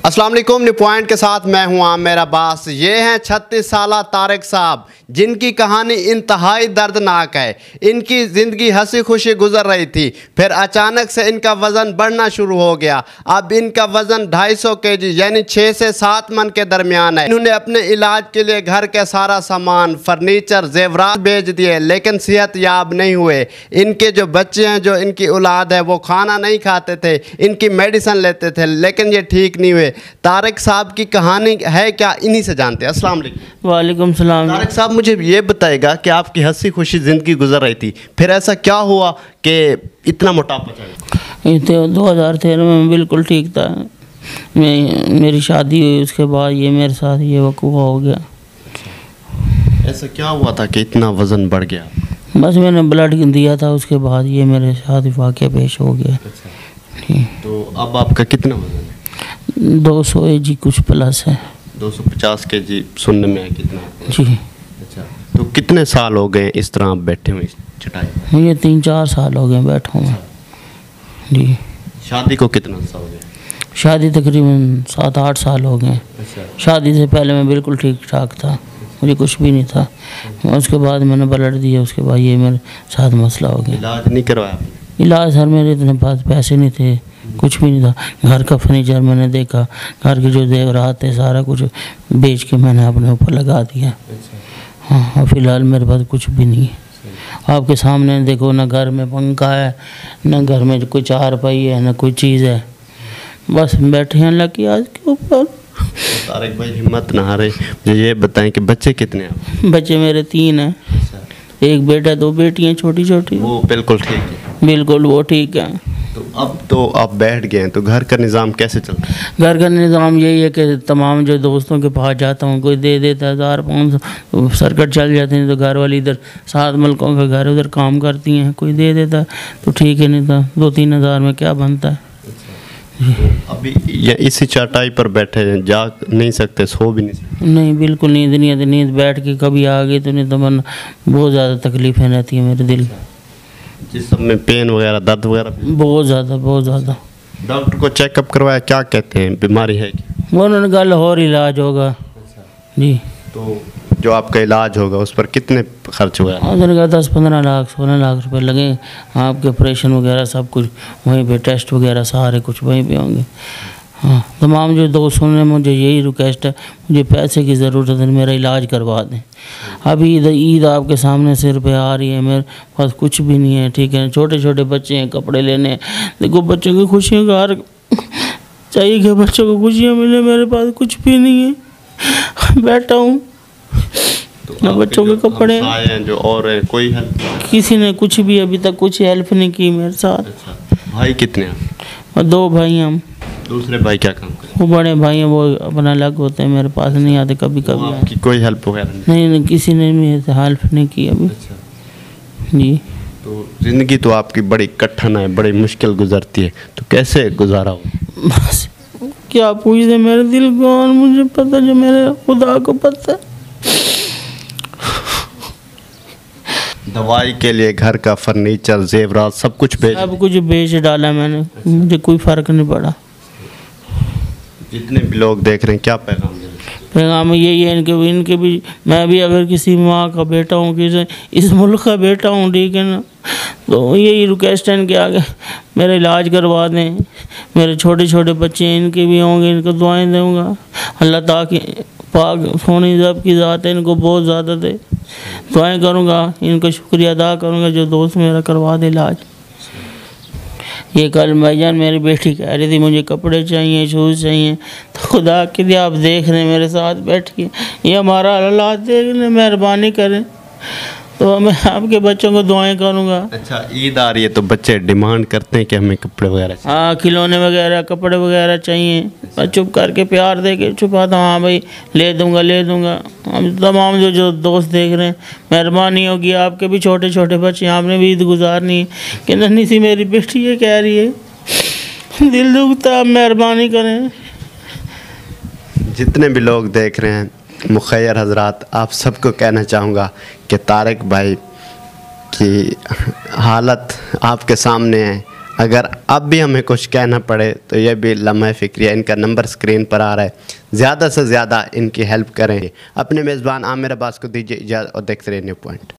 अस्सलाम वालेकुम। New point के साथ मैं हूं आमिर अब्बास। ये हैं 36 साला तारिक साहब, जिनकी कहानी इंतहाई दर्दनाक है। इनकी ज़िंदगी हंसी खुशी गुजर रही थी, फिर अचानक से इनका वज़न बढ़ना शुरू हो गया। अब इनका वज़न 250 kg यानी 6 से 7 मन के दरमियान है। इन्होंने अपने इलाज के लिए घर के सारा सामान, फर्नीचर, जेवरात बेच दिए, लेकिन सेहत याब नहीं हुए। इनके जो बच्चे हैं, जो इनकी औलाद है, वो खाना नहीं खाते थे, इनकी मेडिसिन लेते थे, लेकिन ये ठीक नहीं हुए। तारिक साहब की कहानी है क्या, इन्हीं से जानते हैं। अस्सलाम वालेकुम। वालेकुम सलाम। तारिक साहब, मुझे ये बताएगा कि आपकी हंसी खुशी ज़िंदगी गुजर रही थी, फिर ऐसा क्या हुआ कि इतना मोटापा चढ़ा? 2013 में बिल्कुल ठीक था। मेरी शादी हुई, उसके बाद ये मेरे साथ ये वकूआ हो गया। ऐसा क्या हुआ था कि इतना वज़न बढ़ गया? बस मैंने ब्लड दिया था, उसके बाद ये मेरे साथ वाक़या पेश हो गया। तो अब आपका कितना वज़न है? 200 kg कुछ प्लस है। 250 kg सुनने में है। कितना जी। अच्छा, तो कितने साल हो गए इस तरह आप बैठे हुए इस चटाई पर? मुझे 3-4 साल हो गए बैठा हूँ जी। शादी को कितना साल हो गया? शादी तकरीबन 7-8 साल हो गए। शादी से पहले मैं बिल्कुल ठीक ठाक था, मुझे कुछ भी नहीं था। उसके बाद मैंने ब्लड दिया, उसके बाद ये मेरे साथ मसला हो गया। इलाज नहीं करवाया? इलाज सर, मेरे इतने पास पैसे नहीं थे, कुछ भी नहीं था। घर का फर्नीचर मैंने देखा, घर के जो जेवरात थे सारा कुछ बेच के मैंने अपने ऊपर लगा दिया। हाँ, फ़िलहाल मेरे पास कुछ भी नहीं है। आपके सामने देखो, ना घर में पंखा है, ना घर में कोई चारपाई है, ना कोई चीज़ है, बस बैठे हैं अल्लाह की आज के ऊपर। तारिक भाई, हिम्मत ना हारे। मुझे ये बताएं कि बच्चे कितने हैं? बच्चे मेरे 3 हैं, एक बेटा 2 बेटियाँ छोटी छोटी। वो बिल्कुल ठीक है? बिल्कुल, वो ठीक है। तो अब तो आप बैठ गए हैं, तो घर का निज़ाम कैसे चलता है? घर का निज़ाम यही है कि तमाम जो दोस्तों के पास जाता हूँ, कोई दे देता है 1000-500, तो सर्कट चल जाते हैं। तो घर वाली इधर 7 मलकों का घर उधर काम करती हैं, कोई दे देता तो ठीक है, नहीं था 2-3 हज़ार में क्या बनता है। अभी ये इसी चटाई पर बैठे हैं, जा नहीं सकते, सो भी नहीं सकते? नहीं, बिल्कुल नींद नहीं आती। नींद बैठ के कभी आ गई तो नहीं तो मन बहुत ज़्यादा तकलीफ़ें रहती हैं मेरे दिल। जिसम में पेन वगैरह, दर्द वगैरह? बहुत ज़्यादा। डॉक्टर को चेकअप करवाया, क्या कहते हैं, बीमारी है कि? वो उन्होंने कहा लाहौर इलाज होगा जी। तो जो आपका इलाज होगा उस पर कितने खर्च हुआ? उन्होंने कहा 10-15 लाख 16 लाख रुपए लगे। आपके ऑपरेशन वगैरह सब कुछ वहीं पे, टेस्ट वगैरह सारे कुछ वहीं पे होंगे। हाँ, तमाम जो दोस्तों ने मुझे यही रिक्वेस्ट है, मुझे पैसे की ज़रूरत है, मेरा इलाज करवा दें। अभी ईद आपके सामने सिर पे आ रही है, मेरे पास कुछ भी नहीं है, ठीक है। छोटे छोटे बच्चे हैं, कपड़े लेने, देखो बच्चों की खुशियों का हर चाहिए कि बच्चों को खुशियाँ मिले, मेरे पास कुछ भी नहीं है, बैठा हूँ। तो बच्चों के कपड़े हैं जो और हैं, कोई हेल्प? किसी ने कुछ भी अभी तक कुछ हेल्प नहीं की मेरे साथ। अच्छा, भाई कितने हैं? और 2 भाई हैं हम। दूसरे भाई क्या काम करते हैं? वो बड़े भाई हैं, वो अपना अलग होते हैं, मेरे पास नहीं आते कभी कभी। आपकी कोई हेल्प वगैरह नहीं, किसी ने मेरे हेल्प नहीं की अभी। अच्छा जी। तो ज़िंदगी तो आपकी बड़ी कठिन है, बड़ी मुश्किल गुजरती है, तो कैसे गुजारा हो? बस क्या पूछते मेरे दिल को, और मुझे पता जो मेरे खुदा को पता है। दवाई के लिए घर का फर्नीचर, जेवरात सब कुछ बेच डाला मैंने। मुझे कोई फ़र्क नहीं पड़ा। जितने भी लोग देख रहे हैं, क्या पैगाम दें? पैगाम यही है इनके भी, मैं भी अगर किसी माँ का बेटा हूँ, किसी इस मुल्क का बेटा हूँ, ठीक है ना, तो यही रिक्वेस्ट है इनके आगे, मेरा इलाज करवा दें। मेरे छोटे छोटे बच्चे हैं, इनके भी होंगे, इनको दुआएं दूँगा। अल्लाह ताकि पाक सोनी जब की ज़ात है, इनको बहुत ज़्यादा दे, दुआएं करूँगा, इनको शुक्रिया अदा करूँगा जो दोस्त मेरा करवा दे इलाज। ये कल भाईजान मेरी बेटी कह रही थी मुझे कपड़े चाहिए, शूज़ चाहिए, तो खुदा के लिए आप देख रहे हैं मेरे साथ बैठ के, ये हमारा हालात देख रहे, मेहरबानी करें, तो मैं आपके बच्चों को दुआएं करूँगा। अच्छा, ईद आ रही है तो बच्चे डिमांड करते हैं कि हमें कपड़े वगैरह चाहिए? हाँ, खिलौने वगैरह, कपड़े वगैरह चाहिए। मैं चुप करके प्यार दे के छुपाता हूँ, हाँ भाई ले दूँगा। हम तमाम जो दोस्त देख रहे हैं, मेहरबानी होगी, आपके भी छोटे छोटे बच्चे, आपने भी ईद गुजारनी है कि नन्ही सी मेरी बेटी ये कह रही है, दिल दुखता, आप मेहरबानी करें। जितने भी लोग देख रहे हैं, मुखैर हजरात, आप सबको कहना चाहूँगा कि तारिक भाई की हालत आपके सामने है। अगर अब भी हमें कुछ कहना पड़े तो यह भी लम्हा फ़िक्रिया, इनका नंबर स्क्रीन पर आ रहा है, ज़्यादा से ज़्यादा इनकी हेल्प करें। अपने मेज़बान आमिर अब्बास को दीजिए इजाज़त और देखते रहिए न्यू पॉइंट।